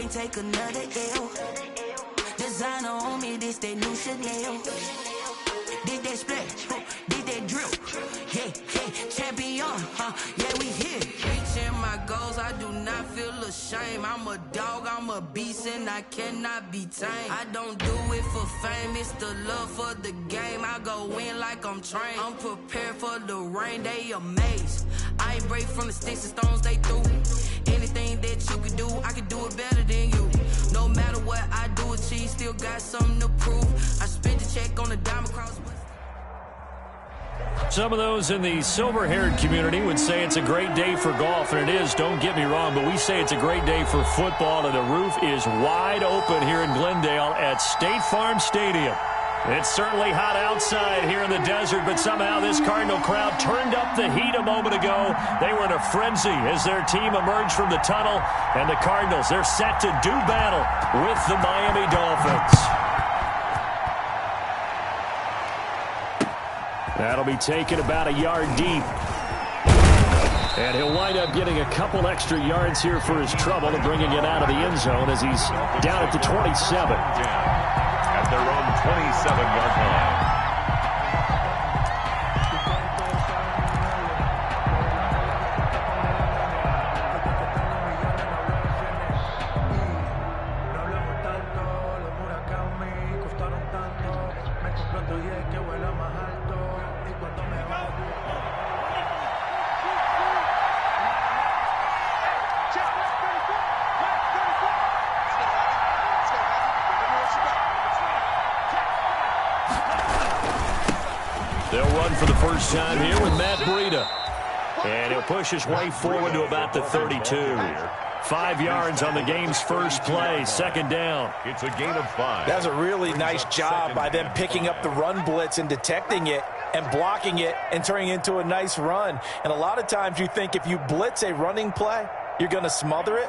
can't take another L. Designer on me, this that new Chanel. Did that splash, did that drip. Yeah, yeah, champion, yeah, we here. Reaching my goals, I do not feel ashamed. I'm a dog, I'm a beast, and I cannot be tamed. I don't do it for fame, it's the love for the game. I go in like I'm trained. I'm prepared for the rain, they amazed. I ain't break from the sticks and stones they threw. Anything that you can do, I can do it better than you. No matter what I do, achieve, still got something to prove. I spent the check on the diamond cross. Some of those in the silver-haired community would say it's a great day for golf, and it is, don't get me wrong, but we say it's a great day for football, and the roof is wide open here in Glendale at State Farm Stadium. It's certainly hot outside here in the desert, but somehow this Cardinal crowd turned up the heat a moment ago. They were in a frenzy as their team emerged from the tunnel, and the Cardinals, they're set to do battle with the Miami Dolphins. That'll be taken about a yard deep. And he'll wind up getting a couple extra yards here for his trouble and bringing it out of the end zone as he's down at the 27. At their own 27-yard line. They'll run for the first time here with Matt Breida. And he'll push his way forward to about the 32. 5 yards on the game's first play, second down. It's a gain of 5. That's a really nice job by them picking up the run blitz and detecting it and blocking it and turning it into a nice run. And a lot of times you think if you blitz a running play, you're going to smother it.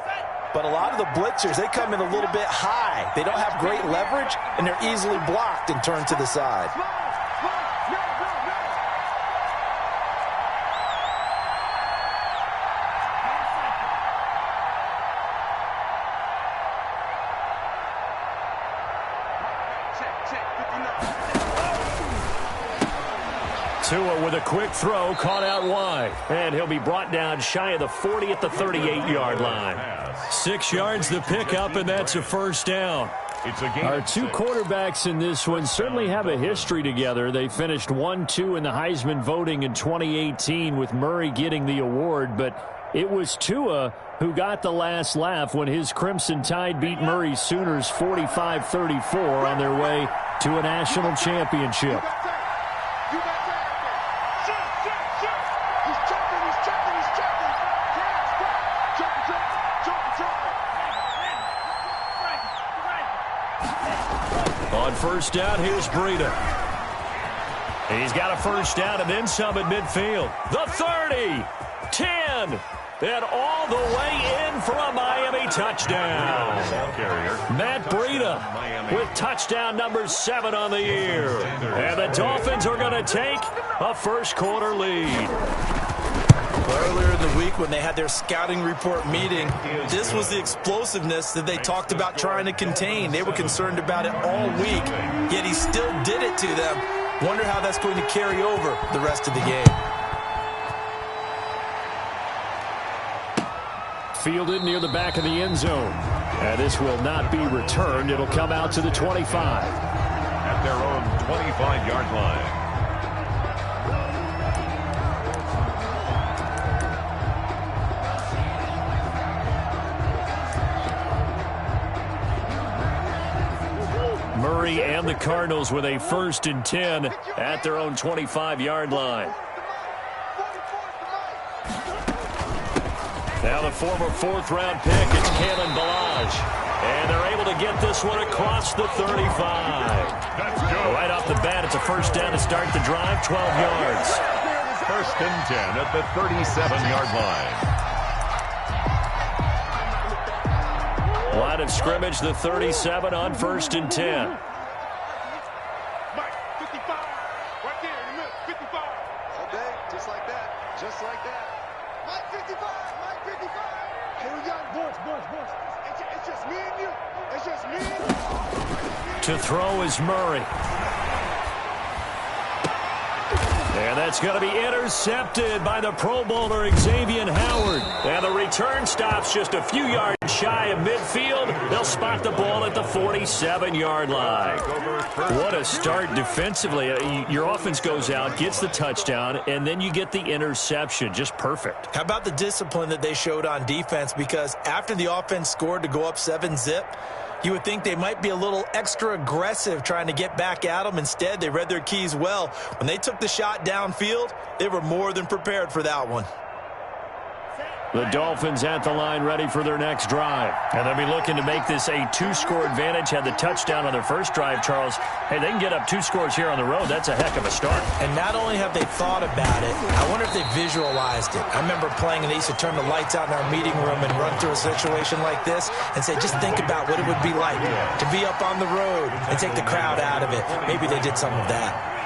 But a lot of the blitzers, they come in a little bit high. They don't have great leverage, and they're easily blocked and turned to the side. Tua with a quick throw, caught out wide. And he'll be brought down shy of the 40 at the 38-yard line. 6 yards the pickup, and that's a first down. Our two quarterbacks in this one certainly have a history together. They finished 1-2 in the Heisman voting in 2018 with Murray getting the award, but it was Tua who got the last laugh when his Crimson Tide beat Murray's Sooners 45-34 on their way to a national championship. On first down, here's Breida. He's got a first down and then some at midfield. The 30, 10, and all the way in for a Miami touchdown. Matt Breida with touchdown number 7 on the year. And the Dolphins are going to take a first quarter lead. Earlier in the week when they had their scouting report meeting, this was the explosiveness that they talked about trying to contain. They were concerned about it all week, yet he still did it to them. Wonder how that's going to carry over the rest of the game. Fielded near the back of the end zone. And this will not be returned. It'll come out to the 25. At their own 25-yard line. Murray and the Cardinals with a 1st and 10 at their own 25-yard line. Now the former 4th-round pick, it's Kalen Ballage. And they're able to get this one across the 35. Right off the bat, it's a first down to start the drive, 12 yards. 1st and 10 at the 37-yard line. Line of scrimmage, the 37 on 1st and 10. Mike, 55, right there in the middle, 55. Okay, just like that, just like that. Mike 55, Mike 55. Here we go, boys. It's just me and To throw is Murray. And that's going to be intercepted by the Pro Bowler Xavier Howard. And the return stops just a few yards shy of midfield. They'll spot the ball at the 47-yard line. What a start defensively. Your offense goes out, gets the touchdown, and then you get the interception. Just perfect. How about the discipline that they showed on defense? Because after the offense scored to go up 7-zip, you would think they might be a little extra aggressive trying to get back at them. Instead, they read their keys well. When they took the shot downfield, they were more than prepared for that one. The Dolphins at the line ready for their next drive. And they'll be looking to make this a 2-score advantage. Had the touchdown on their first drive, Charles. Hey, they can get up 2 scores here on the road. That's a heck of a start. And not only have they thought about it, I wonder if they visualized it. I remember playing and they used to turn the lights out in our meeting room and run through a situation like this and say, just think about what it would be like to be up on the road and take the crowd out of it. Maybe they did some of that.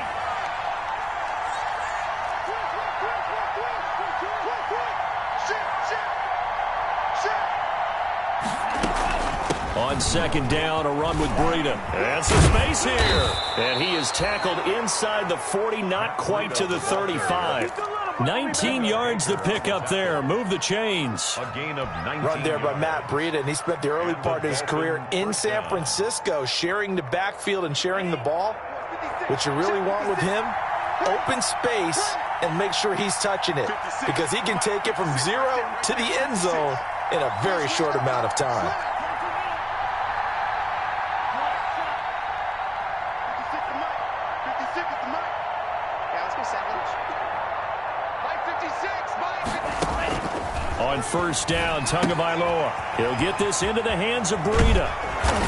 On second down, a run with Breida. That's the space here. And he is tackled inside the 40, not quite to the 35. 19 yards to pick up there. Move the chains. A gain of 19. Run there by Matt Breida, and he spent the early part of his career in San Francisco sharing the backfield and sharing the ball. What you really want with him, open space and make sure he's touching it, because he can take it from 0 to the end zone in a very short amount of time. On first down, Tagovailoa. He'll get this into the hands of Breida.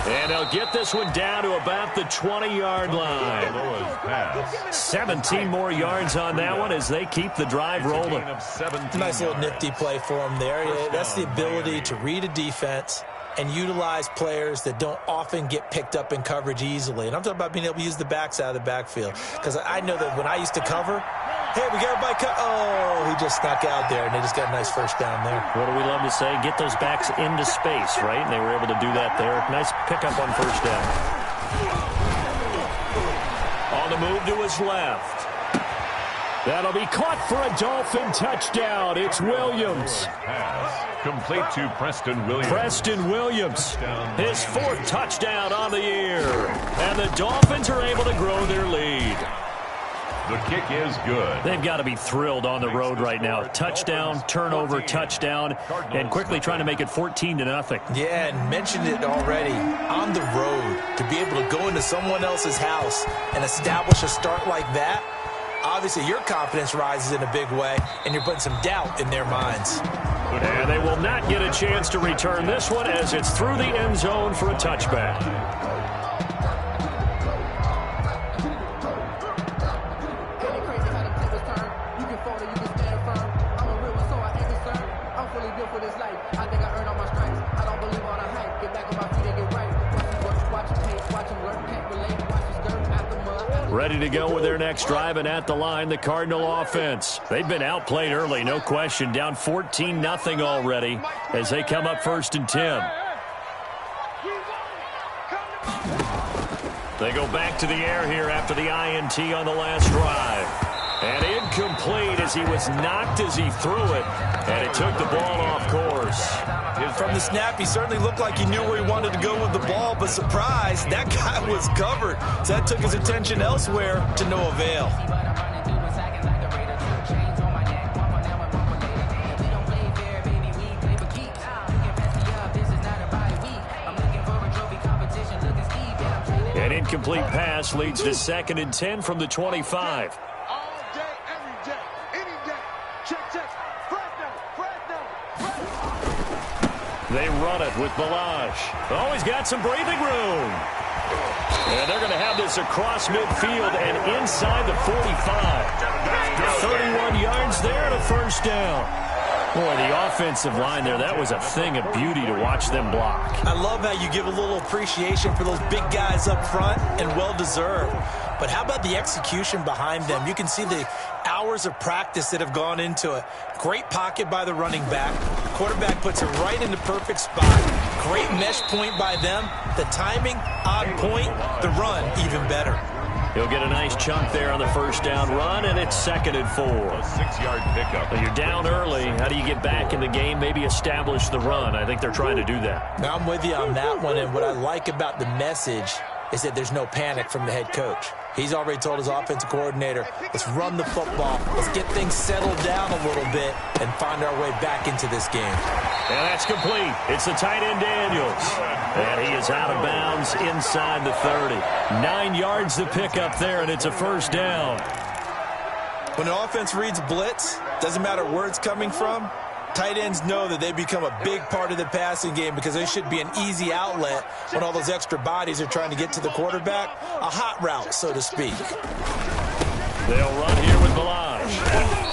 And he'll get this one down to about the 20-yard line. 17 more yards on that one as they keep the drive rolling. Nice little nifty play for him there. That's the ability to read a defense and utilize players that don't often get picked up in coverage easily. And I'm talking about being able to use the backs out of the backfield. Because I know that when I used to cover, hey, we got everybody cut. Oh, he just snuck out there, and they just got a nice first down there. What do we love to say? Get those backs into space, right? And they were able to do that there. Nice pickup on first down. On the move to his left. That'll be caught for a Dolphin touchdown. It's Williams. Complete to Preston Williams. Preston Williams, his 4th touchdown on the year. And the Dolphins are able to grow their lead. The kick is good. They've got to be thrilled on the road right now. Touchdown, turnover, touchdown, and quickly trying to make it 14-0. Yeah, and mentioned it already. On the road, to be able to go into someone else's house and establish a start like that, obviously your confidence rises in a big way, and you're putting some doubt in their minds. And they will not get a chance to return this one as it's through the end zone for a touchback. Ready to go with their next drive, and at the line, the Cardinal offense. They've been outplayed early, no question. Down 14-0 already as they come up 1st and 10. They go back to the air here after the INT on the last drive. And incomplete as he was knocked as he threw it. And it took the ball off course. From the snap, he certainly looked like he knew where he wanted to go with the ball, but surprise, that guy was covered. So that took his attention elsewhere to no avail. An incomplete pass leads to 2nd and 10 from the 25. They run it with Balaj. Oh, he's got some breathing room. And they're going to have this across midfield and inside the 45. 31 yards there to first down. Boy, the offensive line there, that was a thing of beauty to watch them block. I love how you give a little appreciation for those big guys up front, and well-deserved. But how about the execution behind them? You can see the hours of practice that have gone into it. Great pocket by the running back. Quarterback puts it right in the perfect spot. Great mesh point by them. The timing, on point. The run, even better. He'll get a nice chunk there on the first down run, and it's 2nd and 4. A 6-yard pickup. Well, you're down early. How do you get back in the game, maybe establish the run? I think they're trying to do that. Now, I'm with you on that one, and what I like about the message is that there's no panic from the head coach. He's already told his offensive coordinator, let's run the football, let's get things settled down a little bit, and find our way back into this game. And that's complete. It's the tight end Daniels. And he is out of bounds inside the 30. 9 yards to pick up there, and it's a first down. When an offense reads blitz, doesn't matter where it's coming from, tight ends know that they become a big part of the passing game because they should be an easy outlet when all those extra bodies are trying to get to the quarterback. A hot route, so to speak. They'll run here with Balaj.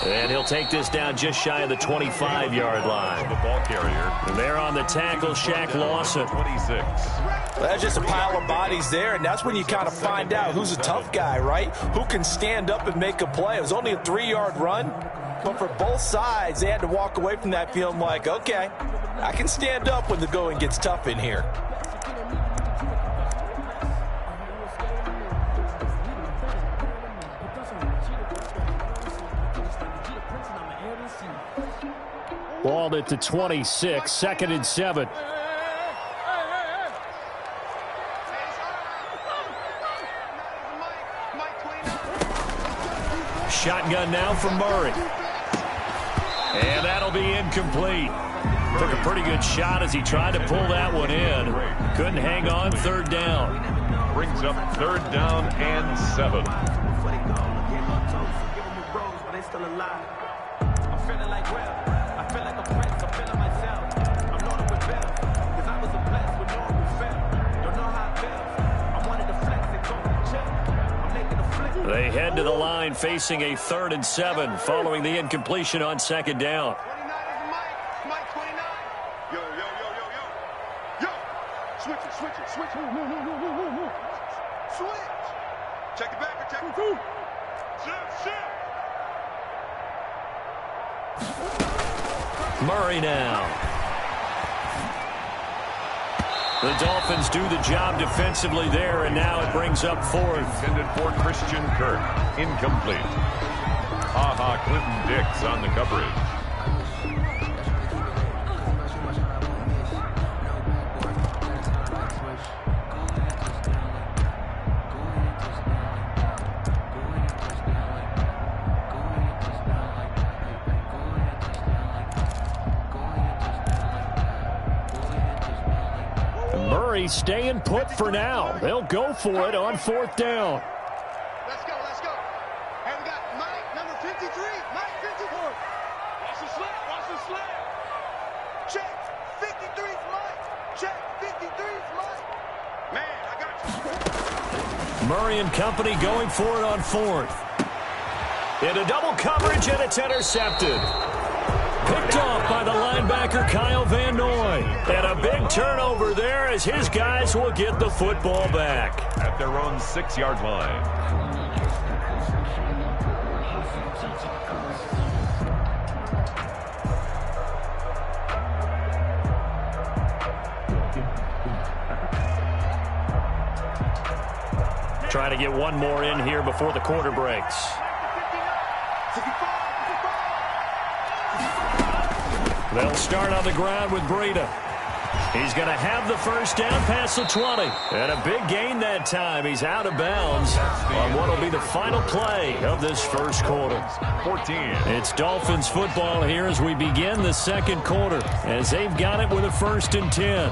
And he'll take this down just shy of the 25-yard line. The ball carrier. And there on the tackle, Shaq Lawson. 26. Well, that's just a pile of bodies there, and that's when you kind of find out who's a tough guy, right? Who can stand up and make a play. It was only a 3-yard run. But for both sides, they had to walk away from that feeling like, okay, I can stand up when the going gets tough in here. Ball at the 26, 2nd and 7. Shotgun now from Murray. And that'll be incomplete. Took a pretty good shot as he tried to pull that one in. Couldn't hang on, 3rd down. Brings up 3rd down and 7. They head to the line facing a 3rd and 7 following the incompletion on 2nd down. 29 is Mike 29. Yo. Switch it. Switch. Check it back. Check it. Shift. Murray now. The Dolphins do the job defensively there, and now it brings up 4th. Intended for Christian Kirk. Incomplete. Clinton Dix on the coverage. Murray staying put for now. They'll go for it on 4th down. Let's go. And we got Mike, number 53. Mike 54. Watch the slap. Check. 53's Mike. Check. 53's Mike. Man, I got you. Murray and company going for it on 4th. Into double coverage, and it's intercepted. Picked off by the linebacker, Kyle Van Noy. And a big turnover there as his guys will get the football back. At their own 6-yard line. Trying to get one more in here before the quarter breaks. They'll start on the ground with Breida. He's going to have the first down past the 20. And a big gain that time. He's out of bounds on what will be the final play of this first quarter. 14. It's Dolphins football here as we begin the second quarter, as they've got it with a 1st and 10.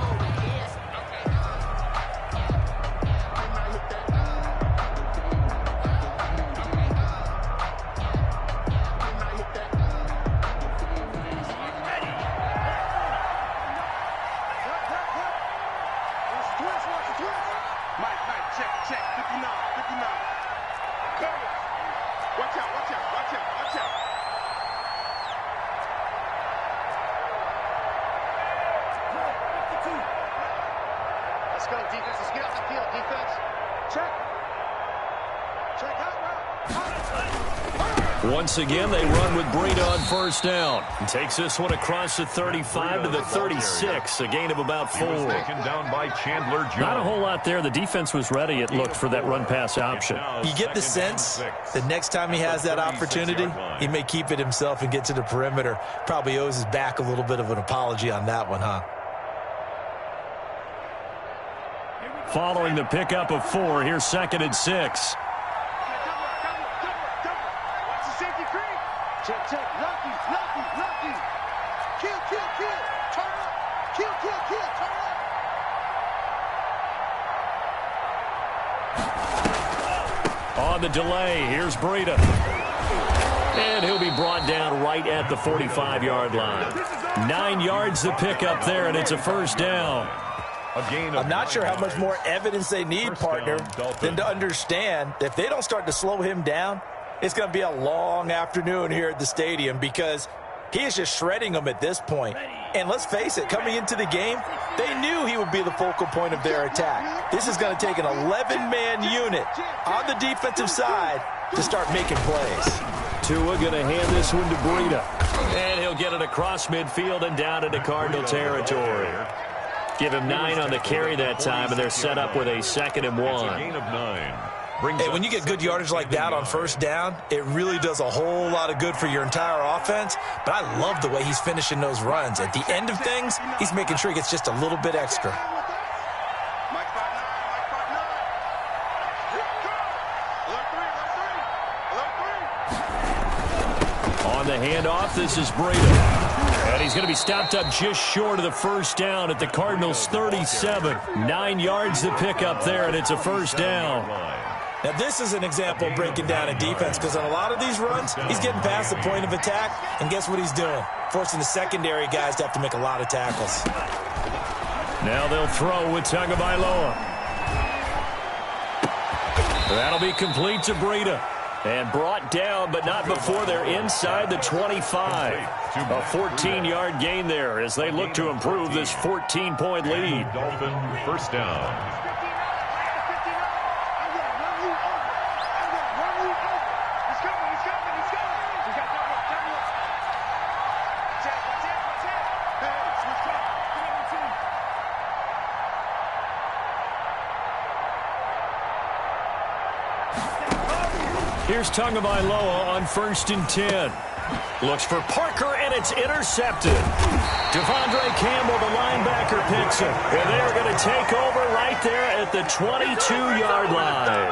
Check out route. Once again, they run with Breida on first down. And takes this one across the 35 to the 36, a gain of about 4. Taken down by Chandler Jones. Not a whole lot there. The defense was ready, it looked, for that run-pass option. You get the sense the next time he has that opportunity, he may keep it himself and get to the perimeter. Probably owes his back a little bit of an apology on that one, huh? Following the pickup of 4, here's 2nd and 6. Check. Lucky. Kill. Turn up. Kill. Turn up. On the delay, here's Breida. And he'll be brought down right at the 45-yard line. 9 yards to pick up there, and it's a first down. I'm not sure how much more evidence they need, partner, than to understand that if they don't start to slow him down, it's going to be a long afternoon here at the stadium because he is just shredding them at this point. And let's face it, coming into the game, they knew he would be the focal point of their attack. This is going to take an 11-man unit on the defensive side to start making plays. Tua going to hand this one to Breida. And he'll get it across midfield and down into Cardinal territory. Give him 9 on the carry that time, and they're set up with a 2nd and 1. Gain of 9. Hey, when you get good yardage like that on first down, it really does a whole lot of good for your entire offense. But I love the way he's finishing those runs. At the end of things, he's making sure he gets just a little bit extra. On the handoff, this is Breida. And he's going to be stopped up just short of the first down at the Cardinals' 37. 9 yards to pick up there, and it's a first down. Now, this is an example of breaking down a defense because on a lot of these runs, he's getting past the point of attack, and guess what he's doing? Forcing the secondary guys to have to make a lot of tackles. Now they'll throw with Tagovailoa. That'll be complete to Breida. And brought down, but not before they're inside the 25. A 14-yard gain there as they look to improve this 14-point lead. Dolphin first down. Here's Tagovailoa on 1st and 10. Looks for Parker, and it's intercepted. Devondre Campbell, the linebacker, picks him. And they're going to take over right there at the 22-yard line.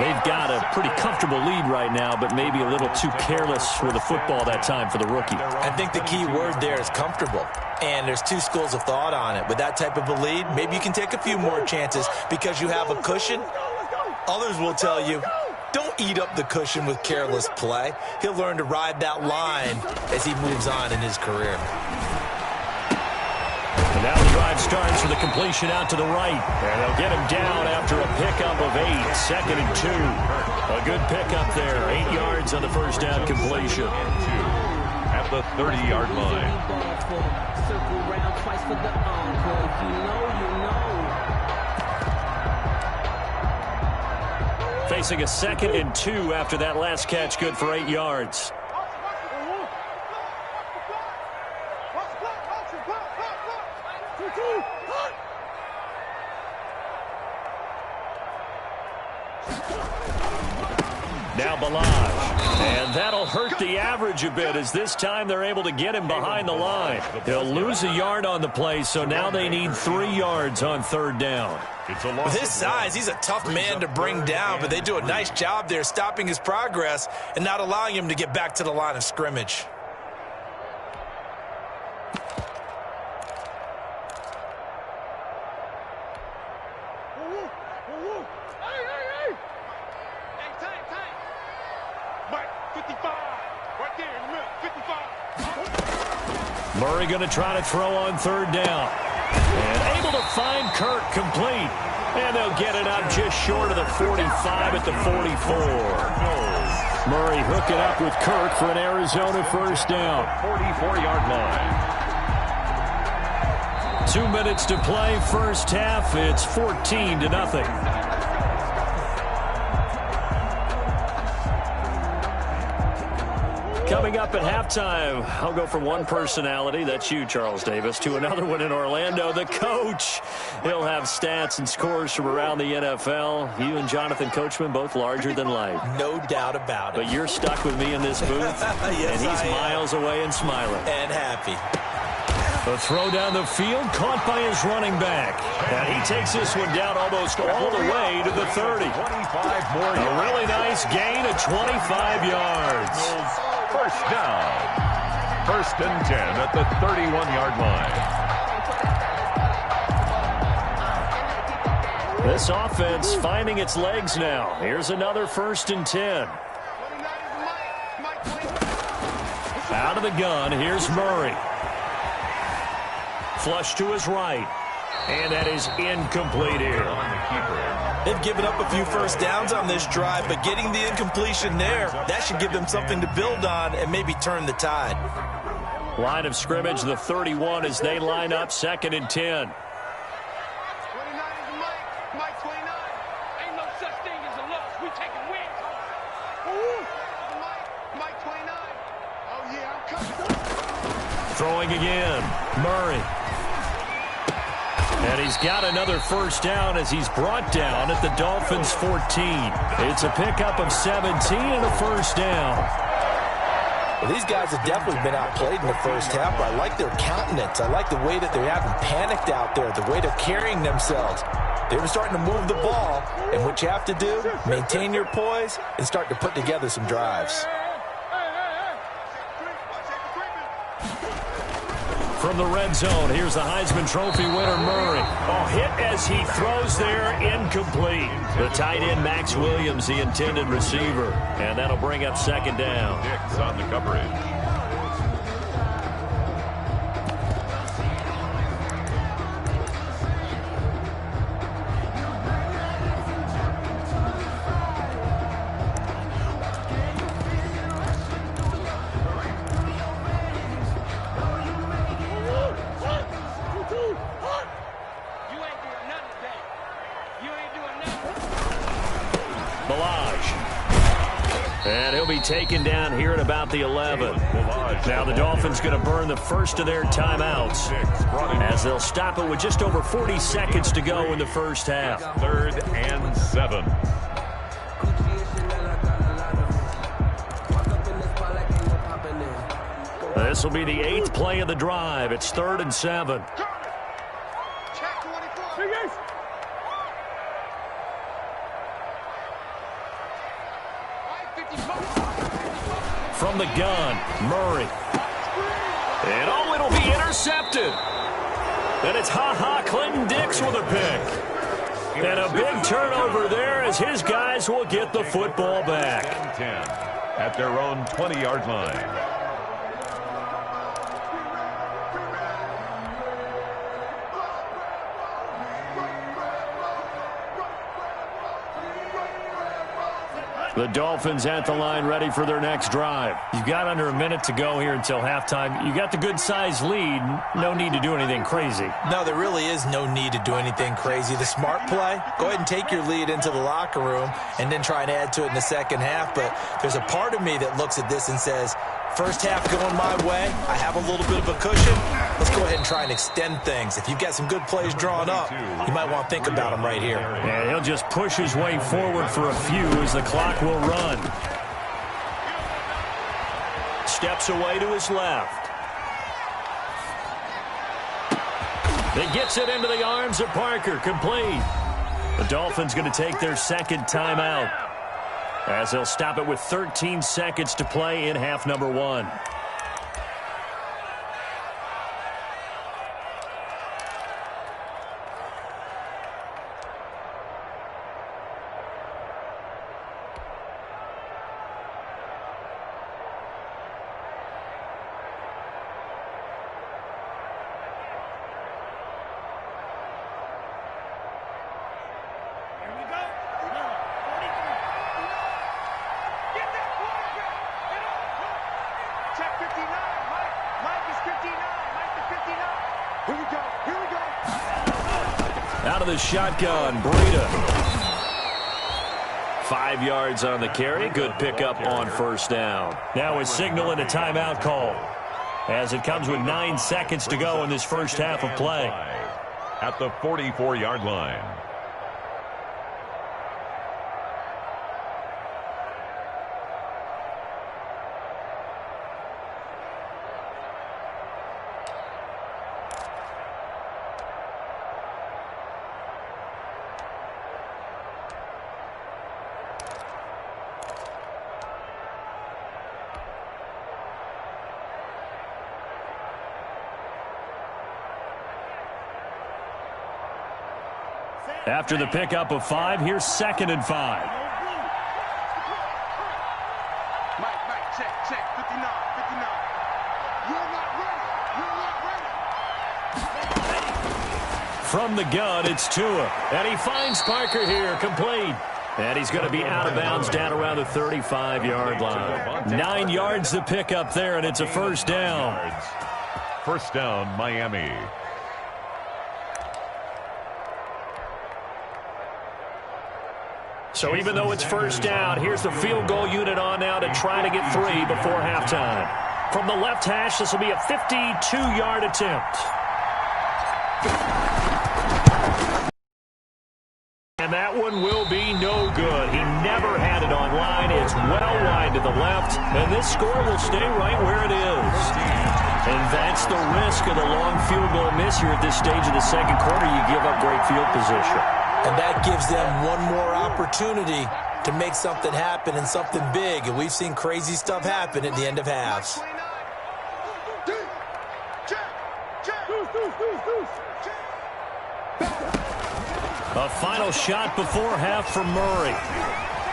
They've got a pretty comfortable lead right now, but maybe a little too careless with the football that time for the rookie. I think the key word there is comfortable. And there's 2 schools of thought on it. With that type of a lead, maybe you can take a few more chances because you have a cushion. Others will tell you, don't eat up the cushion with careless play. He'll learn to ride that line as he moves on in his career. And now the drive starts with a completion out to the right. And they'll get him down after a pickup of 8. 2nd and 2. A good pickup there. 8 yards on the first down completion. At the 30-yard line. Circle round twice for the encore. You know. Facing a 2nd and 2 after that last catch, good for 8 yards. Now Balaj, and that'll hurt the average a bit as this time they're able to get him behind the line. They'll lose a yard on the play, so now they need 3 yards on 3rd down. With his size, he's a tough man to bring down, but they do a nice job there stopping his progress and not allowing him to get back to the line of scrimmage. Murray going to try to throw on 3rd down. And able to find Kirk complete. And they'll get it up just short of the 45 at the 44. Murray hooking up with Kirk for an Arizona first down. 44-yard line. 2 minutes to play, first half. It's 14-0. Coming up at halftime, I'll go from one personality, that's you, Charles Davis, to another one in Orlando, the coach. He'll have stats and scores from around the NFL. You and Jonathan Coachman, both larger than life. No doubt about it. But you're stuck with me in this booth, yes, and he's miles away and smiling. And happy. The throw down the field, caught by his running back. And he takes this one down almost all the way to the 30. 25 more yards. A really nice gain of 25 yards. First down. First and 10 at the 31-yard line. This offense finding its legs now. Here's another first and 10. Out of the gun, here's Murray. Flush to his right. And that is incomplete here. They've given up a few first downs on this drive, but getting the incompletion there, that should give them something to build on and maybe turn the tide. Line of scrimmage, the 31 as they line up, second and 10. 29 is Mike 29. Ain't no such thing as a loss. We taking wins. Mike 29. Oh, yeah, I'm coming. Throwing again. Murray. And he's got another first down as he's brought down at the Dolphins' 14. It's a pickup of 17 and a first down. Well, these guys have definitely been outplayed in the first half, but I like their countenance. I like the way that they haven't panicked out there, the way they're carrying themselves. They were starting to move the ball, and what you have to do, maintain your poise and start to put together some drives. From the red zone, here's the Heisman Trophy winner, Murray. Oh, hit as he throws there, incomplete. The tight end, Max Williams, the intended receiver. And that'll bring up second down. Dix on the coverage. And he'll be taken down here at about the 11. Now the Dolphins going to burn the first of their timeouts as they'll stop it with just over 40 seconds to go in the first half. 3rd and 7. This will be the 8th play of the drive. It's 3rd and 7. From the gun, Murray. And oh, it'll be intercepted. And it's Clinton Dix with a pick. And a big turnover there as his guys will get the football back. 10 at their own 20-yard line. The Dolphins at the line ready for their next drive. You've got under a minute to go here until halftime. You got the good-sized lead. No need to do anything crazy. No, there really is no need to do anything crazy. The smart play, go ahead and take your lead into the locker room and then try and add to it in the second half. But there's a part of me that looks at this and says, first half going my way, I have a little bit of a cushion. Let's go ahead and try and extend things. If you've got some good plays drawn up, you might want to think about them right here. And he'll just push his way forward for a few as the clock will run. Steps away to his left. He gets it into the arms of Parker, complete. The Dolphins going to take their second timeout as they'll stop it with 13 seconds to play in half number 1. Out of the shotgun, Breida. 5 yards on the carry. Good pickup on first down. Now a signal and a timeout call, as it comes with 9 seconds to go in this first half of play. At the 44-yard line. After the pickup of 5, here's 2nd and 5. Mike, check, 59. You're not ready. From the gun, it's Tua. And he finds Parker here, complete. And he's going to be out of bounds down around the 35-yard line. 9 yards to pick up there, and it's a first down. First down, Miami. So even though it's first down, here's the field goal unit on now to try to get 3 before halftime. From the left hash, this will be a 52-yard attempt. And that one will be no good. He never had it on line. It's well wide to the left, and this score will stay right where it is. And that's the risk of the long field goal miss here at this stage of the second quarter. You give up great field position. And that gives them one more opportunity to make something happen and something big. And we've seen crazy stuff happen at the end of halves. A final shot before half for Murray.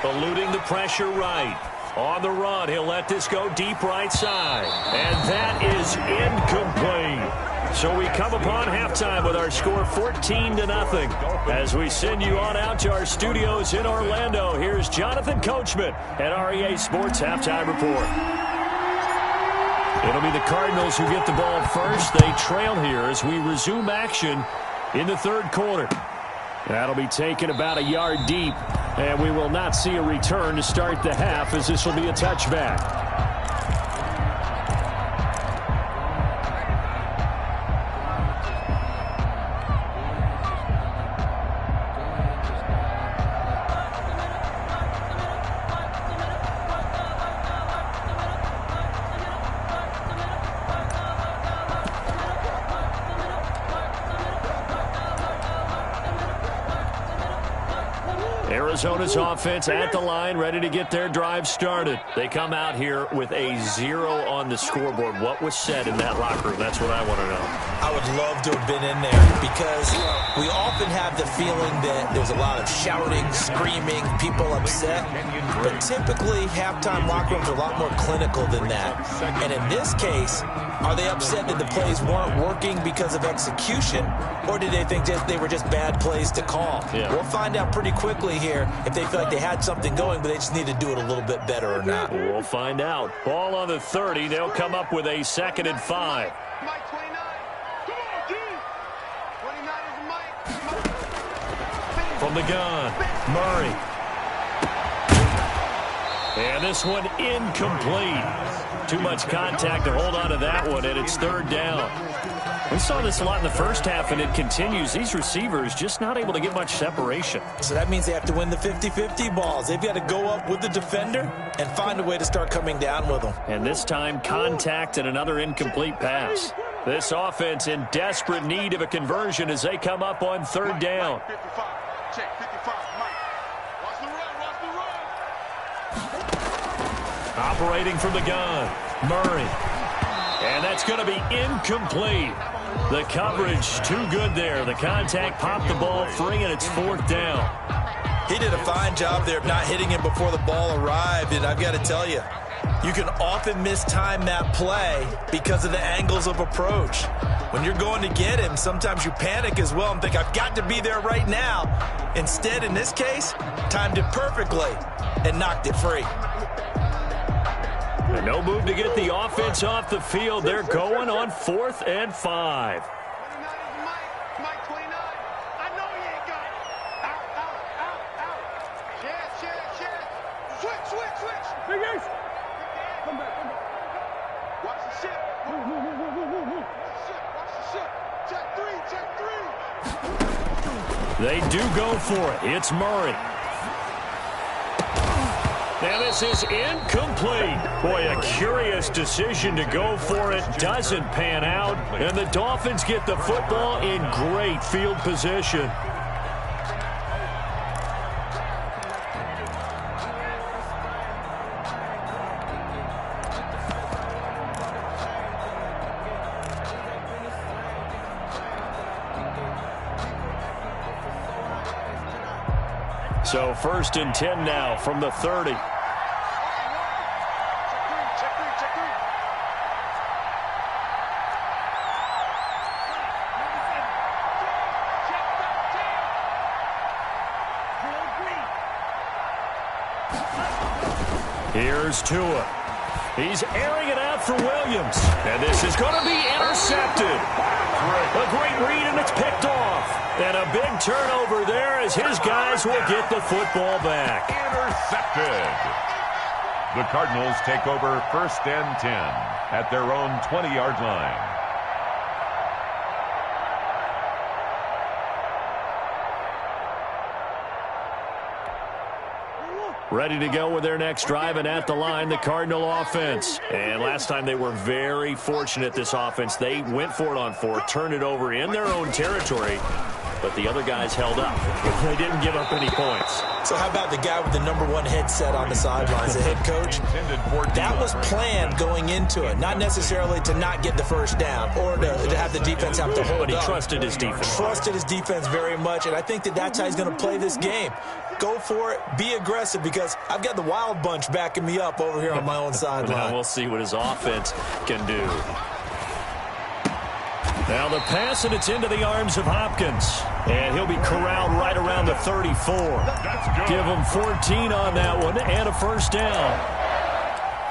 Eluding the pressure right. On the run, he'll let this go deep right side. And that is incomplete. So we come upon halftime with our score 14-0. As we send you on out to our studios in Orlando, here's Jonathan Coachman at REA Sports Halftime Report. It'll be the Cardinals who get the ball first. They trail here as we resume action in the third quarter. That'll be taken about a yard deep, and we will not see a return to start the half, as this will be a touchback. Arizona's offense at the line, ready to get their drive started. They come out here with a 0 on the scoreboard. What was said in that locker room? That's what I want to know. I would love to have been in there, because we often have the feeling that there's a lot of shouting, screaming, people upset. But typically, halftime locker rooms are a lot more clinical than that. And in this case, are they upset that the plays weren't working because of execution, or did they think they were just bad plays to call? Yeah. We'll find out pretty quickly here if they feel like they had something going, but they just need to do it a little bit better or not. We'll find out. Ball on the 30. They'll come up with a 2nd and 5. Mike 29. Come on, G. 29 is Mike. From the gun, Murray. And this one incomplete. Too much contact to hold on to that one, and it's third down. We saw this a lot in the first half, and it continues. These receivers just not able to get much separation. So that means they have to win the 50-50 balls. They've got to go up with the defender and find a way to start coming down with them. And this time, contact and another incomplete pass. This offense in desperate need of a conversion as they come up on third down. 55. Check 55. Mike. Watch the run. Operating from the gun, Murray. And that's going to be incomplete. The coverage too good there. The contact popped the ball free, and it's fourth down. He did a fine job there of not hitting him before the ball arrived, and I've got to tell you, you can often mistime that play because of the angles of approach. When you're going to get him, sometimes you panic as well and think, I've got to be there right now. Instead, in this case, timed it perfectly and knocked it free. And no move to get the offense off the field. They're going on 4th and 5. 29 is Mike 29. I know he ain't got it. Out. Share. Switch. Big Ace. Come back. Watch the ship. Move. Watch the ship. Check three. They do go for it. It's Murray. And this is incomplete. Boy, a curious decision to go for it. Doesn't pan out. And the Dolphins get the football in great field position. So 1st and 10 now from the 30. Check three. Here's Tua. He's airing it out for Williams. And this is going to be intercepted. A great read, and it's picked off. And a big turnover there as his guys will get the football back. Intercepted. The Cardinals take over 1st and 10 at their own 20-yard line. Ready to go with their next drive, and at the line, the Cardinal offense. And last time they were very fortunate, this offense. They went for it on 4, turned it over in their own territory, but the other guys held up. They didn't give up any points. So how about the guy with the #1 headset on the sidelines, the head coach? That was planned going into it, not necessarily to not get the first down or to have the defense have to hold up. But he trusted his defense. Trusted his defense very much, and I think that's how he's going to play this game. Go for it, be aggressive, because I've got the wild bunch backing me up over here on my own sideline. Now we'll see what his offense can do. Now the pass, and it's into the arms of Hopkins. And he'll be corralled right around the 34. Give him 14 on that one and a first down.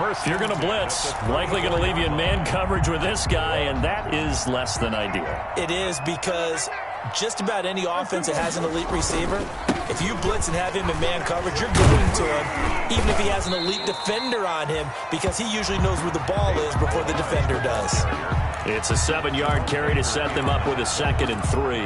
If you're going to blitz, likely going to leave you in man coverage with this guy, and that is less than ideal. It is, because just about any offense that has an elite receiver, if you blitz and have him in man coverage, you're going to him, even if he has an elite defender on him, because he usually knows where the ball is before the defender does. It's a 7-yard carry to set them up with a 2nd and 3.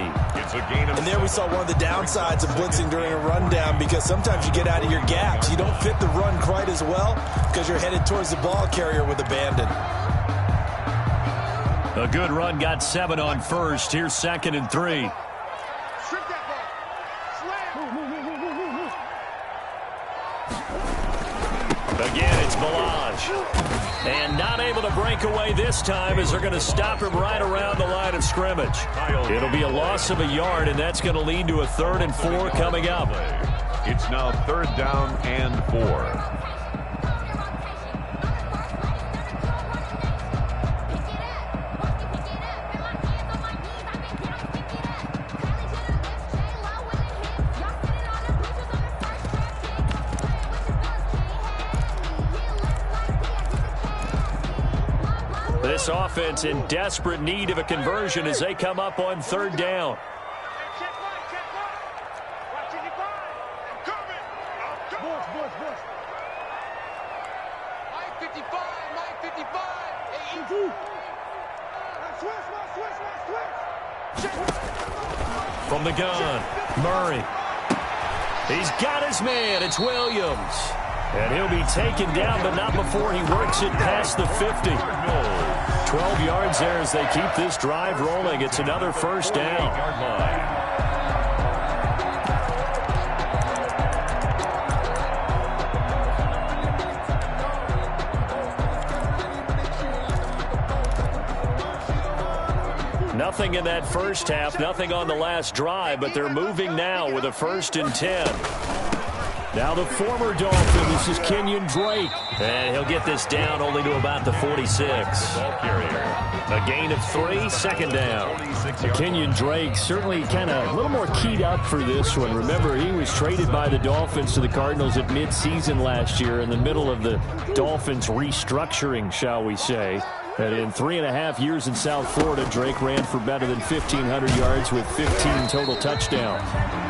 It's a gain of And there we saw one of the downsides of blitzing during a rundown, because sometimes you get out of your gaps. You don't fit the run quite as well because you're headed towards the ball carrier with abandon. A good run, got 7 on 1st. Here's 2nd and 3. Strip that ball. Slam. Again, it's Balaj. And not able to break away this time, as they're going to stop him right around the line of scrimmage. It'll be a loss of a yard, and that's going to lead to a 3rd and 4 coming up. It's now 3rd down and 4. This offense in desperate need of a conversion as they come up on 3rd down. Check mark. Watch it, I'm coming. Boys. Mike 55. Hey, switch. From the gun, Murray. He's got his man. It's Williams. And he'll be taken down, but not before he works it past the 50. 12 yards there as they keep this drive rolling. It's another first down. Nothing in that first half, nothing on the last drive, but they're moving now with a 1st and 10. Now the former Dolphin, this is Kenyon Drake. And he'll get this down only to about the 46. A gain of 3, 2nd down. Kenyon Drake certainly kind of a little more keyed up for this one. Remember, he was traded by the Dolphins to the Cardinals at midseason last year in the middle of the Dolphins restructuring, shall we say. And in 3.5 years in South Florida, Drake ran for better than 1,500 yards with 15 total touchdowns.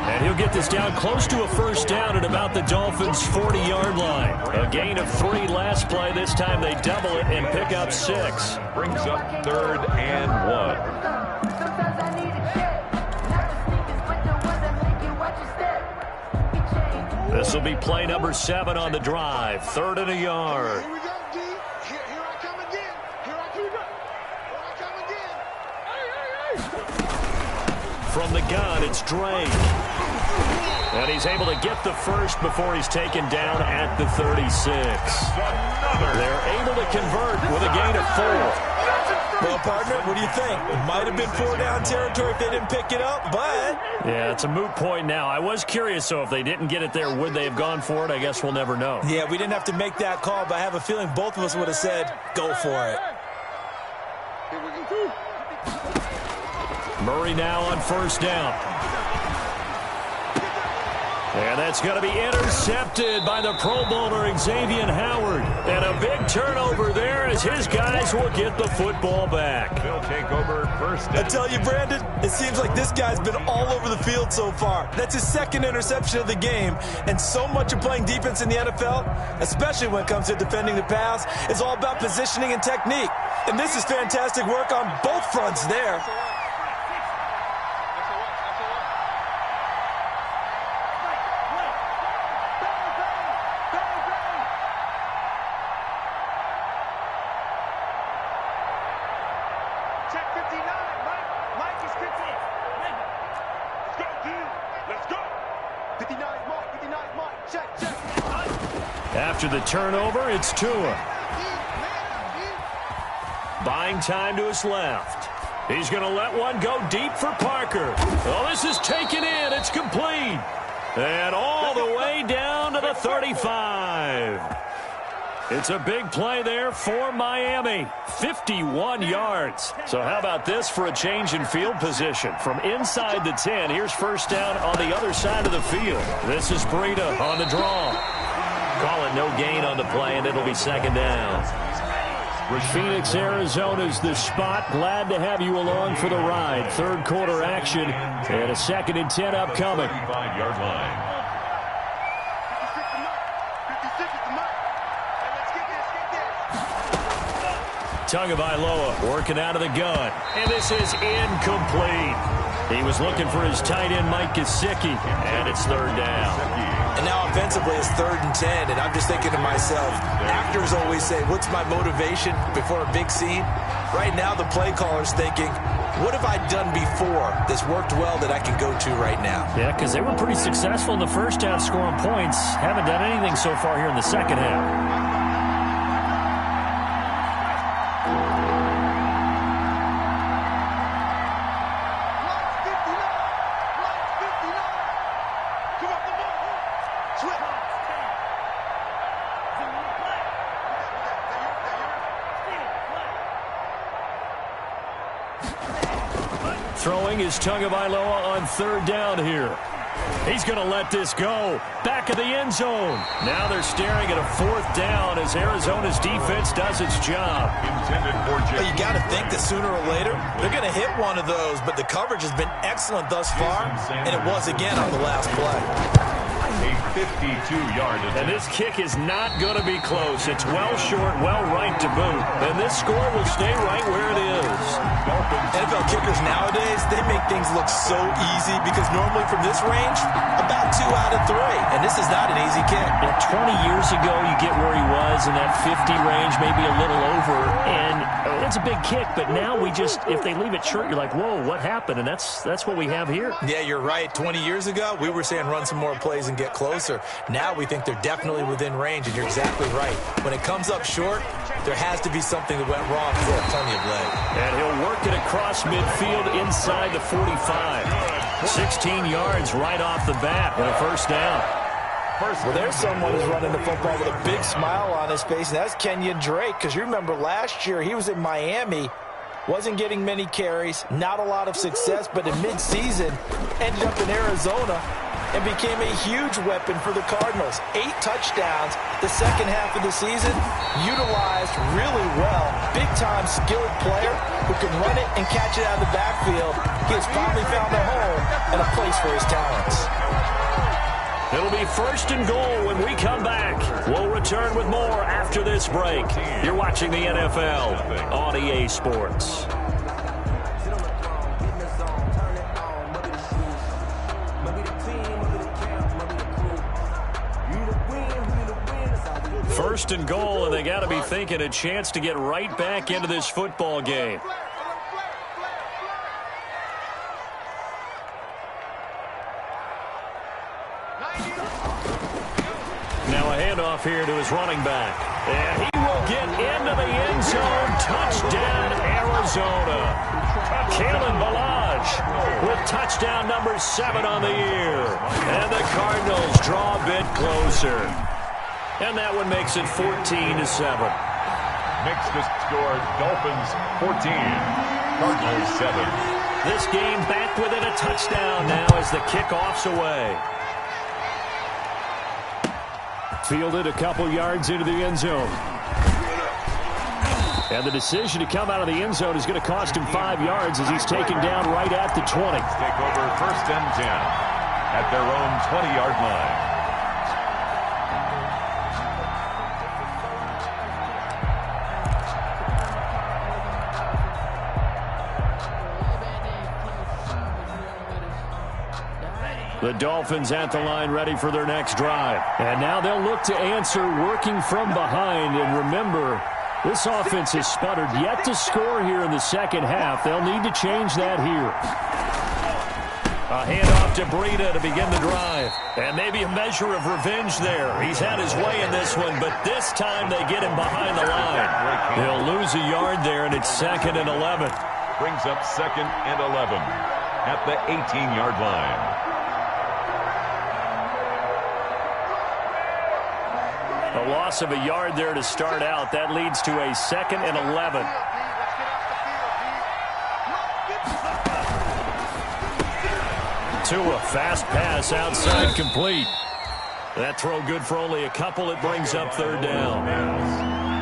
And he'll get this down close to a first down at about the Dolphins' 40-yard line. A gain of 3 last play. This time they double it and pick up 6. Brings up 3rd and 1. This will be play number 7 on the drive. 3rd and a yard. Here we go, D. Here I come again. Here I come again. From the gun, it's Drake. And he's able to get the first before he's taken down at the 36. They're able to convert with a gain of 4. Well, partner, what do you think? It might have been 4-down territory if they didn't pick it up, but... Yeah, it's a moot point now. I was curious, so if they didn't get it there, would they have gone for it? I guess we'll never know. Yeah, we didn't have to make that call, but I have a feeling both of us would have said, go for it. Murray now on first down. And that's going to be intercepted by the Pro Bowler Xavier Howard. And a big turnover there as his guys will get the football back. They'll take over first down. I tell you, Brandon, it seems like this guy's been all over the field so far. That's his 2nd interception of the game. And so much of playing defense in the NFL, especially when it comes to defending the pass, is all about positioning and technique. And this is fantastic work on both fronts there. After the turnover, it's Tua. Buying time to his left. He's going to let one go deep for Parker. Oh, this is taken in. It's complete. And all the way down to the 35. It's a big play there for Miami. 51 yards. So how about this for a change in field position? From inside the 10, here's first down on the other side of the field. This is Breida on the draw. Call it no gain on the play, and it'll be 2nd down. Phoenix, Arizona's the spot. Glad to have you along for the ride. 3rd quarter action, and a 2nd and 10 upcoming. 35-yard line. Tagovailoa working out of the gun, and this is incomplete. He was looking for his tight end, Mike Gesicki, and it's 3rd down. And now offensively it's 3rd and 10, and I'm just thinking to myself, actors always say, what's my motivation before a big scene? Right now the play caller's thinking, what have I done before that's worked well that I can go to right now? Yeah, because they were pretty successful in the first half scoring points. Haven't done anything so far here in the second half. Throwing is Tagovailoa on 3rd down here. He's going to let this go. Back of the end zone. Now they're staring at a 4th down as Arizona's defense does its job. Well, you got to think that sooner or later they're going to hit one of those, but the coverage has been excellent thus far, and it was again on the last play. A 52-yard attempt. And this kick is not going to be close. It's well short, well right to boot. And this score will stay right where it is. NFL kickers nowadays, they make things look so easy because normally from this range, about 2 out of 3. And this is not an easy kick. Yeah, 20 years ago, you get where he was in that 50 range, maybe a little over. And it's a big kick, but now we just, if they leave it short, you're like, whoa, what happened? And that's what we have here. Yeah, you're right. 20 years ago, we were saying run some more plays and get closer. Now we think they're definitely within range, and you're exactly right. When it comes up short, there has to be something that went wrong because they have plenty of leg. And he'll work it across midfield inside the 45. 16 yards right off the bat and a first down. Well, there's someone who's running the football with a big smile on his face, and that's Kenyon Drake, because you remember last year he was in Miami, wasn't getting many carries, not a lot of success, but in midseason ended up in Arizona and became a huge weapon for the Cardinals. 8 touchdowns the second half of the season, utilized really well. Big-time skilled player who can run it and catch it out of the backfield. He has finally found a home and a place for his talents. It'll be 1st and goal when we come back. We'll return with more after this break. You're watching the NFL on EA Sports. First and goal, and they got to be thinking a chance to get right back into this football game. Now a handoff here to his running back. And he will get into the end zone. Touchdown, Arizona. Kalen Ballage with touchdown number 7 on the year. And the Cardinals draw a bit closer. And that one makes it 14-7. Makes the score Dolphins 14, Cardinals 7. This game back within a touchdown now as the kickoff's away. Fielded a couple yards into the end zone. And the decision to come out of the end zone is going to cost him 5 yards as he's taken down right at the 20. Take over 1st and 10 at their own 20-yard line. The Dolphins at the line ready for their next drive. And now they'll look to answer working from behind. And remember, this offense has sputtered yet to score here in the second half. They'll need to change that here. A handoff to Breida to begin the drive. And maybe a measure of revenge there. He's had his way in this one, but this time they get him behind the line. He'll lose a yard there, and it's 2nd and 11. Brings up 2nd and 11 at the 18-yard line. A loss of a yard there to start out. That leads to a 2nd and 11. Tua, fast pass outside, complete. That throw good for only a couple. It brings up 3rd down.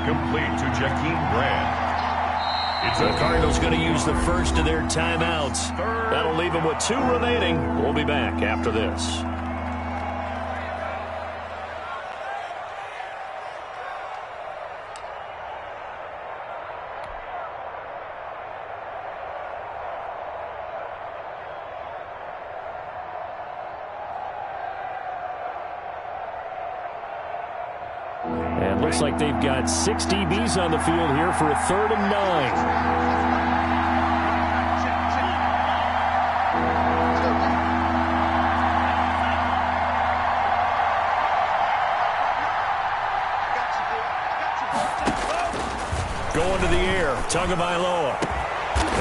Complete to Jakeem Grant. The Cardinals going to use the first of their timeouts. That'll leave them with 2 remaining. We'll be back after this. Looks like they've got 6 DBs on the field here for a 3rd and 9. Going to the air, Tagovailoa.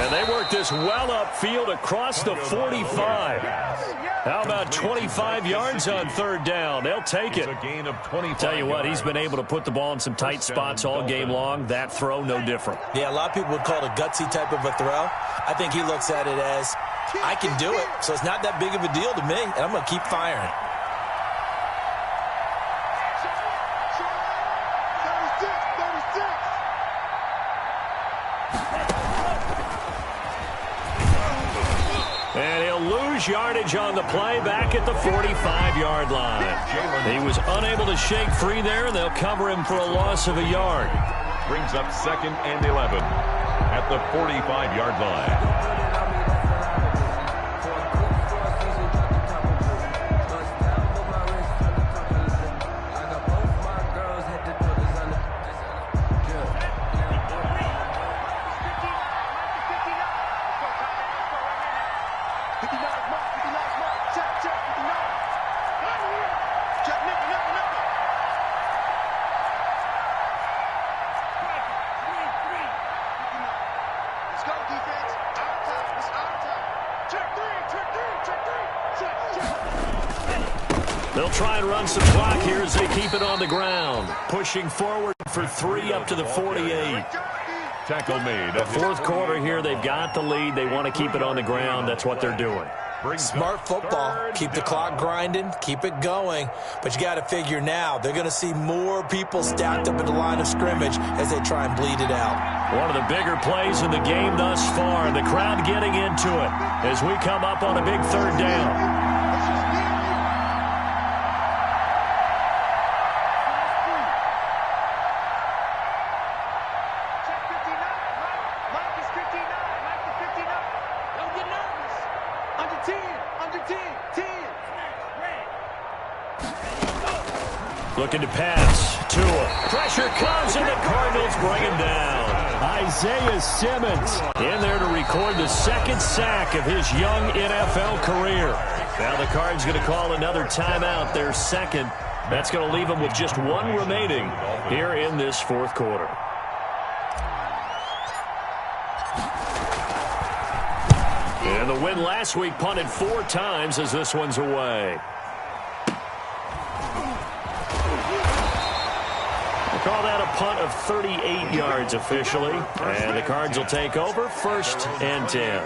And they work this well upfield across the 45. How about 25 yards on 3rd down? They'll take it. Tell you what, he's been able to put the ball in some tight spots all game long. That throw, no different. Yeah, a lot of people would call it a gutsy type of a throw. I think he looks at it as, I can do it, so it's not that big of a deal to me, and I'm going to keep firing. And he'll lose yardage on the play back at the 45-yard line. He was unable to shake free there, and they'll cover him for a loss of a yard. Brings up 2nd and 11 at the 45-yard line. They'll try and run some clock here as they keep it on the ground. Pushing forward for 3 up to the 48. Tackle made. The 4th quarter here, they've got the lead. They want to keep it on the ground. That's what they're doing. Smart football. Keep the clock grinding, keep it going. But you got to figure now, they're going to see more people stacked up at the line of scrimmage as they try and bleed it out. One of the bigger plays in the game thus far, and the crowd getting into it as we come up on a big third down. Looking to pass. Tua. Pressure comes, and the Cardinals bring him down. Isaiah Simmons in there to record the second sack of his young NFL career. Now the Cards going to call another timeout, their second. That's going to leave them with just one remaining here in this fourth quarter. And the win last week punted 4 times as this one's away. Call that a punt of 38 yards officially. And the Cards will take over, 1st and 10.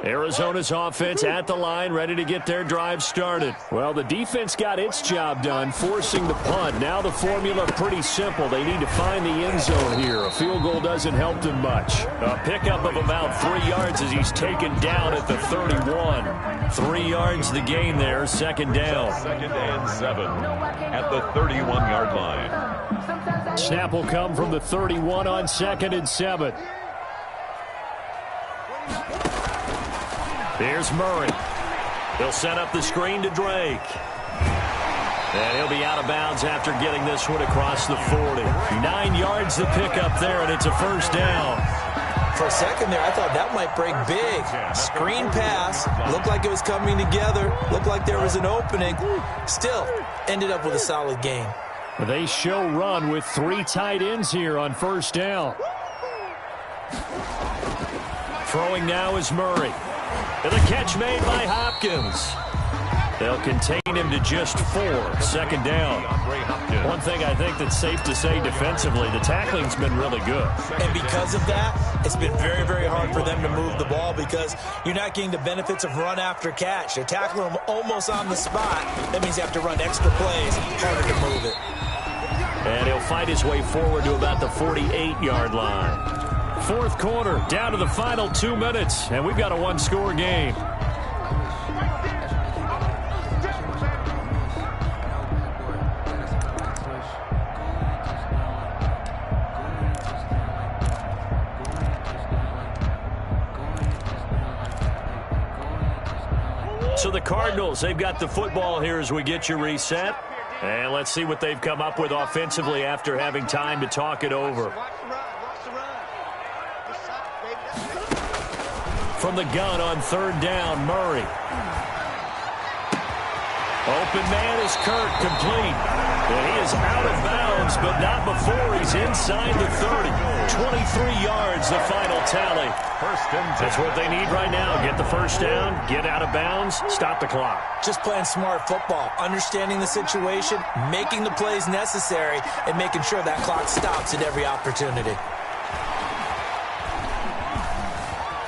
Arizona's offense at the line, ready to get their drive started. Well, the defense got its job done, forcing the punt. Now the formula pretty simple. They need to find the end zone here. A field goal doesn't help them much. A pickup of about 3 yards as he's taken down at the 31. 3 yards the gain there, 2nd down. 2nd and 7 at the 31-yard line. Snap will come from the 31 on 2nd and 7. Here's Murray. He'll set up the screen to Drake. And he'll be out of bounds after getting this one across the 40. 9 yards to pick up there, and it's a 1st down. For a second there, I thought that might break big. Screen pass. Looked like it was coming together. Looked like there was an opening. Still, ended up with a solid gain. They show run with 3 tight ends here on 1st down. Throwing now is Murray. And the catch made by Hopkins. They'll contain him to just 4. 2nd down. One thing I think that's safe to say defensively, the tackling's been really good. And because of that, it's been very, very hard for them to move the ball because you're not getting the benefits of run after catch. They're tackling them almost on the spot. That means you have to run extra plays, harder to move it. And he'll fight his way forward to about the 48-yard line. 4th quarter, down to the final 2 minutes, and we've got a 1-score game. So the Cardinals, they've got the football here as we get you reset. And let's see what they've come up with offensively after having time to talk it over. From the gun on 3rd down, Murray. Open man is Kirk, complete. And he is out of bounds, but not before he's inside the 30. 23 yards, the final tally. 1st and 10. That's what they need right now. Get the 1st down, get out of bounds, stop the clock. Just playing smart football, understanding the situation, making the plays necessary, and making sure that clock stops at every opportunity.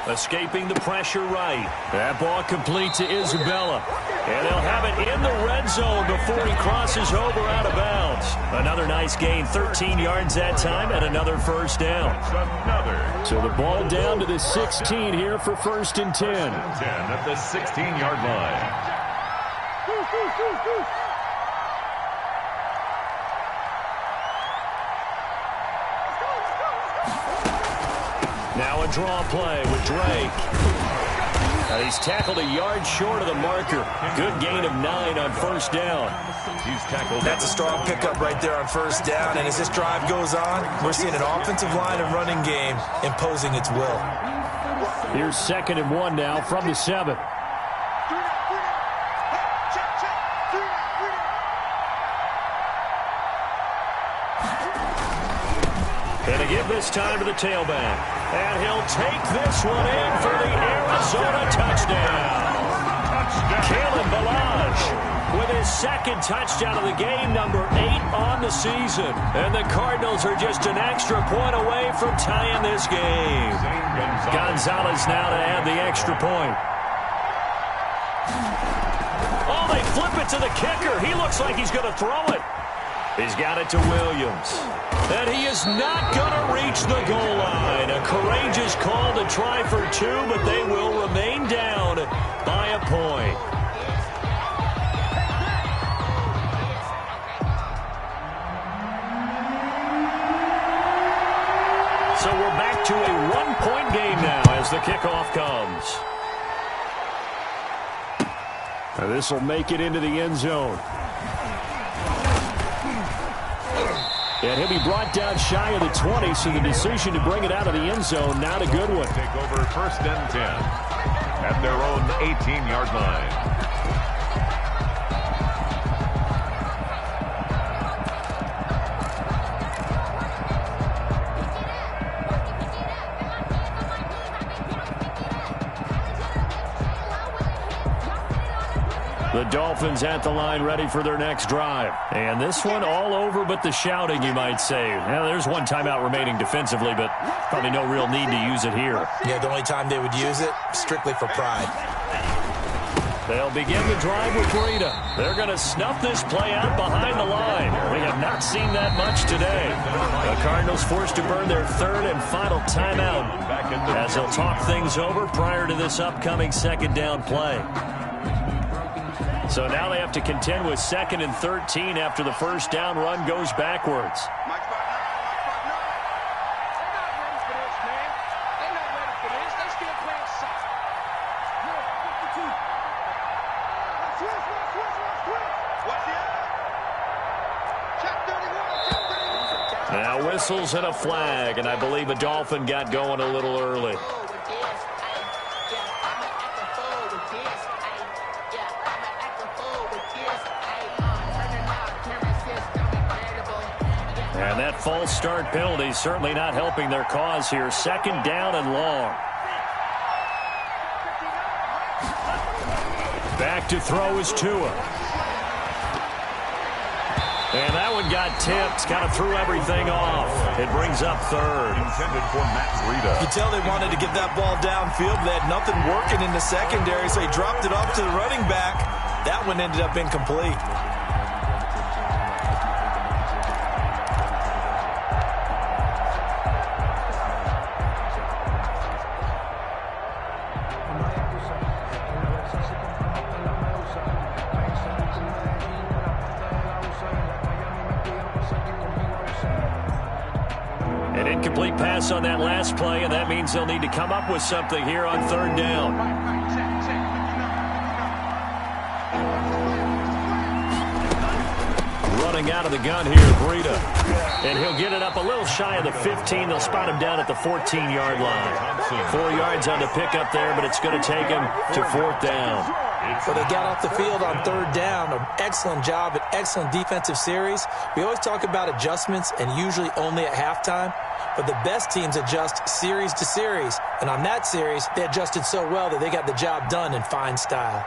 Escaping the pressure right. That ball complete to Isabella. And they'll have it in the red zone before he crosses over out of bounds. Another nice gain, 13 yards that time, and another 1st down. So the ball down to the 16 here for 1st and 10. 10 at the 16-yard line. Now a draw play with Drake. He's tackled a yard short of the marker. Good gain of 9 on 1st down. He's tackled. That's a strong pickup right there on 1st down. And as this drive goes on, we're seeing an offensive line and running game imposing its will. Here's 2nd and 1 now from the 7. And to give this time to the tailback. And he'll take this one in for the Arizona touchdown. Kalen Ballage with his second touchdown of the game, number 8 on the season. And the Cardinals are just an extra point away from tying this game. Gonzalez now to add the extra point. Oh, they flip it to the kicker. He looks like he's going to throw it. He's got it to Williams. And he is not going to reach the goal line. A courageous call to try for 2, but they will remain down by a point. So we're back to a one-point game now as the kickoff comes. Now this will make it into the end zone. And he'll be brought down shy of the 20, so the decision to bring it out of the end zone, not a good one. Take over 1st and 10 at their own 18-yard line. The Dolphins at the line ready for their next drive. And this one all over but the shouting, you might say. Now, there's one timeout remaining defensively, but probably no real need to use it here. Yeah, the only time they would use it, strictly for pride. They'll begin the drive with Breida. They're going to snuff this play out behind the line. We have not seen that much today. The Cardinals forced to burn their 3rd and final timeout as they'll talk things over prior to this upcoming 2nd down play. So now they have to contend with 2nd and 13 after the 1st down run goes backwards. Now whistles and a flag, and I believe a Dolphin got going a little early. And that false start penalty certainly not helping their cause here. 2nd down and long. Back to throw is Tua. And that one got tipped. Kind of threw everything off. It brings up 3rd. Intended for Matt Breida. You tell they wanted to get that ball downfield. They had nothing working in the secondary, so they dropped it off to the running back. That one ended up incomplete. An incomplete pass on that last play, and that means they'll need to come up with something here on 3rd down. Running out of the gun here, Breida. And he'll get it up a little shy of the 15. They'll spot him down at the 14-yard line. 4 yards on the pickup there, but it's going to take him to 4th down. Well, they got off the field on 3rd down. An excellent job, an excellent defensive series. We always talk about adjustments, and usually only at halftime. But the best teams adjust series to series. And on that series, they adjusted so well that they got the job done in fine style.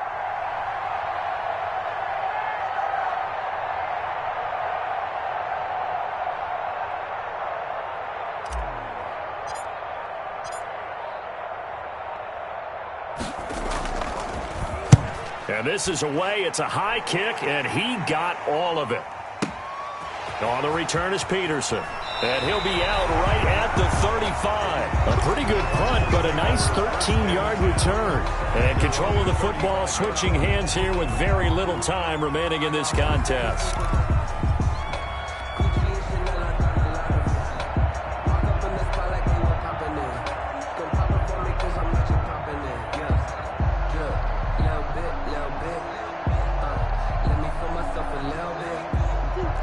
And this is away. It's a high kick, and he got all of it. On the return is Peterson. And he'll be out right at the 35. A pretty good punt, but a nice 13-yard return. And control of the football switching hands here with very little time remaining in this contest.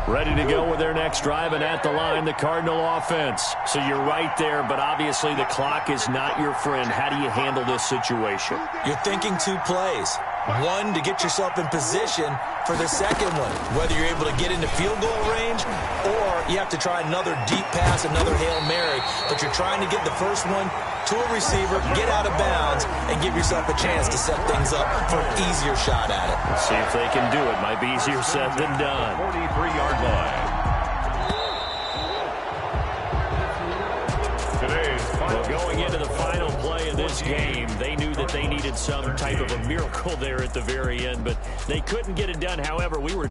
Ready to go with their next drive, and at the line, the Cardinal offense. So you're right there, but obviously the clock is not your friend. How do you handle this situation? You're thinking 2 plays. One, to get yourself in position for the second one, whether you're able to get into field goal range or you have to try another deep pass, another Hail Mary, but you're trying to get the first one to a receiver, get out of bounds, and give yourself a chance to set things up for an easier shot at it. Let's see if they can do it. Might be easier said than done. 43-yard line. Well, going into the final play of this game, they knew that they needed some type of a miracle there at the very end, but they couldn't get it done. However, we were